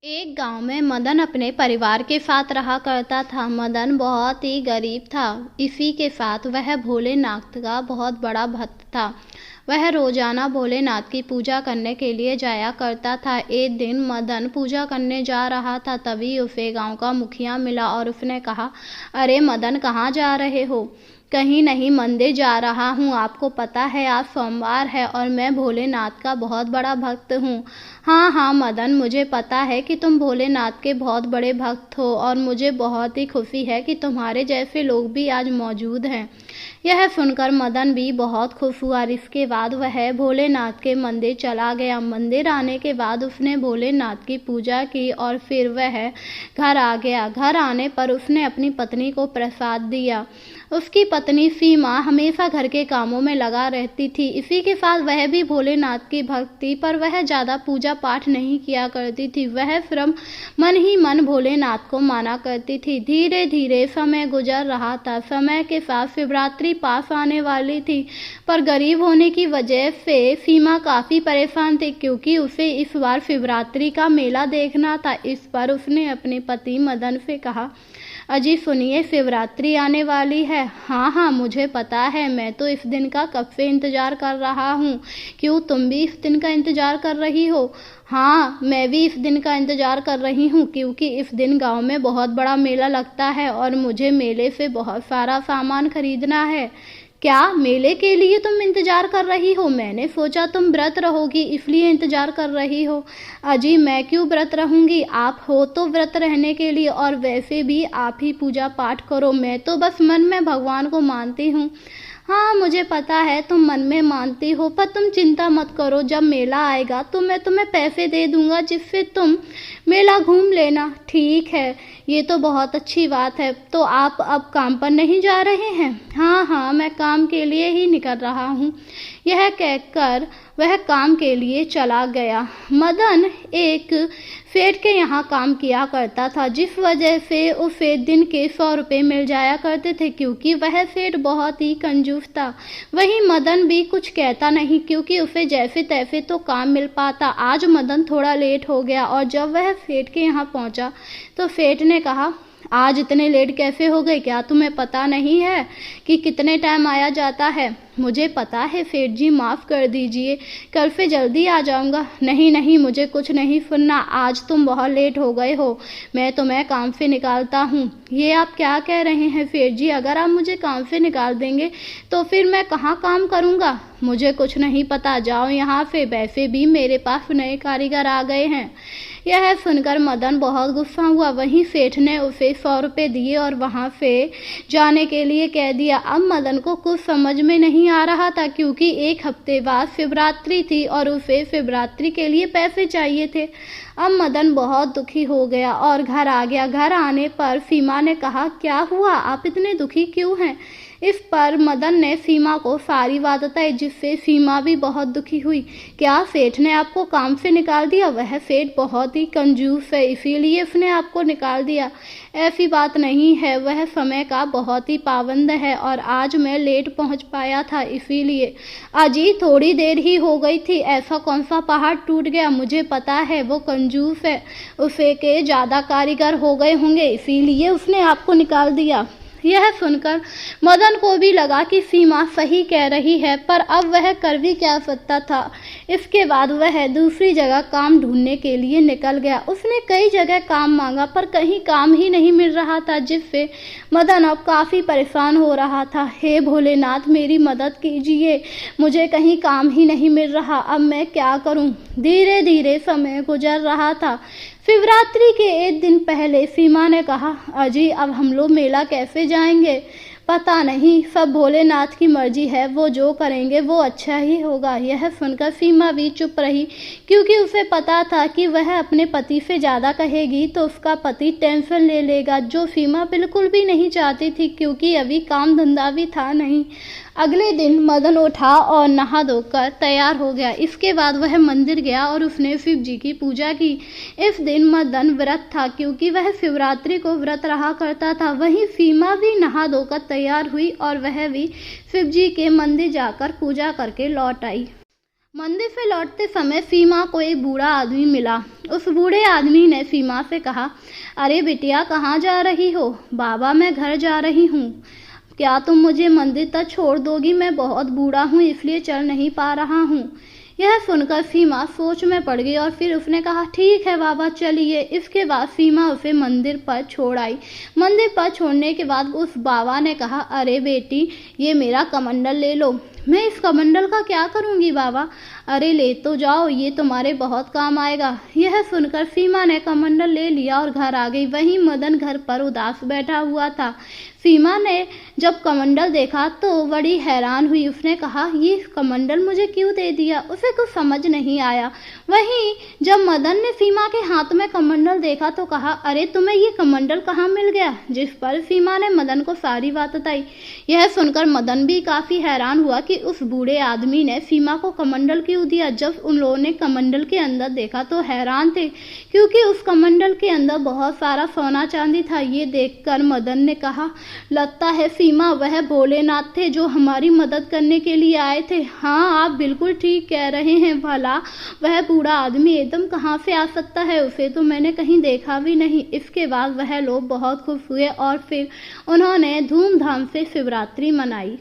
एक गांव में मदन अपने परिवार के साथ रहा करता था। मदन बहुत ही गरीब था। इसी के साथ वह भोलेनाथ का बहुत बड़ा भक्त था। वह रोजाना भोलेनाथ की पूजा करने के लिए जाया करता था। एक दिन मदन पूजा करने जा रहा था, तभी उसे गांव का मुखिया मिला और उसने कहा, अरे मदन, कहाँ जा रहे हो? कहीं नहीं, मंदिर जा रहा हूँ। आपको पता है आज सोमवार है और मैं भोलेनाथ का बहुत बड़ा भक्त हूँ। हाँ हाँ मदन, मुझे पता है कि तुम भोलेनाथ के बहुत बड़े भक्त हो और मुझे बहुत ही खुशी है कि तुम्हारे जैसे लोग भी आज मौजूद हैं। यह सुनकर मदन भी बहुत खुश हुआ। इसके बाद वह भोलेनाथ के मंदिर चला गया। मंदिर आने के बाद उसने भोलेनाथ की पूजा की और फिर वह घर आ गया। घर आने पर उसने अपनी पत्नी को प्रसाद दिया। उसकी पत्नी सीमा हमेशा घर के कामों में लगा रहती थी। इसी के साथ वह भी भोलेनाथ की भक्त थी, पर वह ज़्यादा पूजा पाठ नहीं किया करती थी। वह सिर्फ मन ही मन भोलेनाथ को माना करती थी। धीरे धीरे समय गुजर रहा था। समय के साथ शिवरात्रि पास आने वाली थी, पर गरीब होने की वजह से सीमा काफ़ी परेशान थी, क्योंकि उसे इस बार शिवरात्रि का मेला देखना था। इस पर उसने अपने पति मदन से कहा, अजी सुनिए, शिवरात्रि आने वाली है। हाँ हाँ मुझे पता है, मैं तो इस दिन का कब से इंतज़ार कर रहा हूँ। क्यों, तुम भी इस दिन का इंतज़ार कर रही हो? हाँ, मैं भी इस दिन का इंतज़ार कर रही हूँ, क्योंकि इस दिन गांव में बहुत बड़ा मेला लगता है और मुझे मेले से बहुत सारा सामान खरीदना है। क्या मेले के लिए तुम इंतजार कर रही हो? मैंने सोचा तुम व्रत रहोगी, इसलिए इंतजार कर रही हो। अजी मैं क्यों व्रत रहूंगी? आप हो तो व्रत रहने के लिए, और वैसे भी आप ही पूजा पाठ करो। मैं तो बस मन में भगवान को मानती हूँ। हाँ मुझे पता है तुम मन में मानती हो, पर तुम चिंता मत करो। जब मेला आएगा तो मैं तुम्हें पैसे दे दूंगा, जिससे तुम मेला घूम लेना। ठीक है, ये तो बहुत अच्छी बात है। तो आप अब काम पर नहीं जा रहे हैं? हाँ हाँ, मैं काम के लिए ही निकल रहा हूँ। यह कहकर वह काम के लिए चला गया। मदन एक सेठ के यहाँ काम किया करता था, जिस वजह से उसे दिन के 100 रुपये मिल जाया करते थे, क्योंकि वह सेठ बहुत ही कंजूस था। वहीं मदन भी कुछ कहता नहीं, क्योंकि उसे जैसे तैसे तो काम मिल पाता। आज मदन थोड़ा लेट हो गया और जब वह सेठ के यहाँ पहुँचा तो सेठ ने कहा, आज इतने लेट कैसे हो गए? क्या तुम्हें पता नहीं है कि कितने टाइम आया जाता है? मुझे पता है सेठ जी, माफ़ कर दीजिए, कल से जल्दी आ जाऊंगा। नहीं नहीं, मुझे कुछ नहीं सुनना। आज तुम बहुत लेट हो गए हो, मैं तुम्हें काम से निकालता हूँ। ये आप क्या कह रहे हैं सेठ जी? अगर आप मुझे काम से निकाल देंगे तो फिर मैं कहाँ काम करूँगा? मुझे कुछ नहीं पता, जाओ यहाँ से। वैसे भी मेरे पास नए कारीगर आ गए हैं। यह सुनकर मदन बहुत गुस्सा हुआ। वहीं सेठ ने उसे 100 रुपये दिए और वहाँ से जाने के लिए कह दिया। अब मदन को कुछ समझ में नहीं आ रहा था, क्योंकि एक हफ्ते बाद शिवरात्रि थी और उसे शिवरात्रि के लिए पैसे चाहिए थे। अब मदन बहुत दुखी हो गया और घर आ गया। घर आने पर सीमा ने कहा, क्या हुआ, आप इतने दुखी क्यों हैं? इस पर मदन ने सीमा को सारी बात बताई, जिससे सीमा भी बहुत दुखी हुई। क्या सेठ ने आपको काम से निकाल दिया? वह सेठ बहुत ही कंजूस है, इसीलिए उसने आपको निकाल दिया। ऐसी बात नहीं है, वह समय का बहुत ही पाबंद है और आज मैं लेट पहुंच पाया था, इसीलिए। अजी थोड़ी देर ही हो गई थी, ऐसा कौन सा पहाड़ टूट गया? मुझे पता है वो कंजूस है, उसे के ज़्यादा कारीगर हो गए होंगे, इसीलिए उसने आपको निकाल दिया। यह सुनकर मदन को भी लगा कि सीमा सही कह रही है, पर अब वह कर भी क्या सकता था। इसके बाद वह दूसरी जगह काम ढूंढने के लिए निकल गया। उसने कई जगह काम मांगा, पर कहीं काम ही नहीं मिल रहा था, जिससे मदन अब काफ़ी परेशान हो रहा था। हे भोलेनाथ, मेरी मदद कीजिए, मुझे कहीं काम ही नहीं मिल रहा, अब मैं क्या करूं? धीरे धीरे समय गुजर रहा था। शिवरात्रि के एक दिन पहले सीमा ने कहा, अजी अब हम लोग मेला कैसे जाएंगे? पता नहीं, सब भोलेनाथ की मर्जी है, वो जो करेंगे वो अच्छा ही होगा। यह सुनकर सीमा भी चुप रही, क्योंकि उसे पता था कि वह अपने पति से ज़्यादा कहेगी तो उसका पति टेंशन ले लेगा, जो सीमा बिल्कुल भी नहीं चाहती थी, क्योंकि अभी काम धंधा भी था नहीं। अगले दिन मदन उठा और नहा धोकर तैयार हो गया। इसके बाद वह मंदिर गया और उसने शिव जी की पूजा की। इस दिन मदन व्रत था, क्योंकि वह शिवरात्रि को व्रत रहा करता था। वहीं सीमा भी नहा धोकर तैयार हुई और वह भी शिव जी के मंदिर जाकर पूजा करके लौट आई। मंदिर से लौटते समय सीमा को एक बूढ़ा आदमी मिला। उस बूढ़े आदमी ने सीमा से कहा, अरे बिटिया, कहाँ जा रही हो? बाबा, मैं घर जा रही हूँ। क्या तुम मुझे मंदिर तक छोड़ दोगी? मैं बहुत बूढ़ा हूँ, इसलिए चल नहीं पा रहा हूँ। यह सुनकर सीमा सोच में पड़ गई और फिर उसने कहा, ठीक है बाबा, चलिए। इसके बाद सीमा उसे मंदिर पर छोड़ आई। मंदिर पर छोड़ने के बाद उस बाबा ने कहा, अरे बेटी, ये मेरा कमंडल ले लो। मैं इस कमंडल का क्या करूंगी बाबा? अरे ले तो जाओ, ये तुम्हारे बहुत काम आएगा। यह सुनकर सीमा ने कमंडल ले लिया और घर आ गई। वहीं मदन घर पर उदास बैठा हुआ था। सीमा ने जब कमंडल देखा तो बड़ी हैरान हुई। उसने कहा, ये कमंडल मुझे क्यों दे दिया? उसे कुछ समझ नहीं आया। वहीं जब मदन ने सीमा के हाथ में कमंडल देखा तो कहा, अरे तुम्हें ये कमंडल कहाँ मिल गया? जिस पर सीमा ने मदन को सारी बात बताई। यह सुनकर मदन भी काफी हैरान हुआ कि उस बूढ़े आदमी ने सीमा को कमंडल क्यों दिया। जब उन लोगों ने कमंडल के अंदर देखा तो हैरान थे, क्योंकि उस कमंडल के अंदर बहुत सारा सोना चांदी था। ये देखकर मदन ने कहा, लगता है सीमा वह भोलेनाथ थे जो हमारी मदद करने के लिए आए थे। हाँ, आप बिल्कुल ठीक कह रहे हैं। भला वह बूढ़ा आदमी एकदम कहाँ से आ सकता है? उसे तो मैंने कहीं देखा भी नहीं। इसके बाद वह लोग बहुत खुश हुए और फिर उन्होंने धूमधाम से शिवरात्रि मनाई।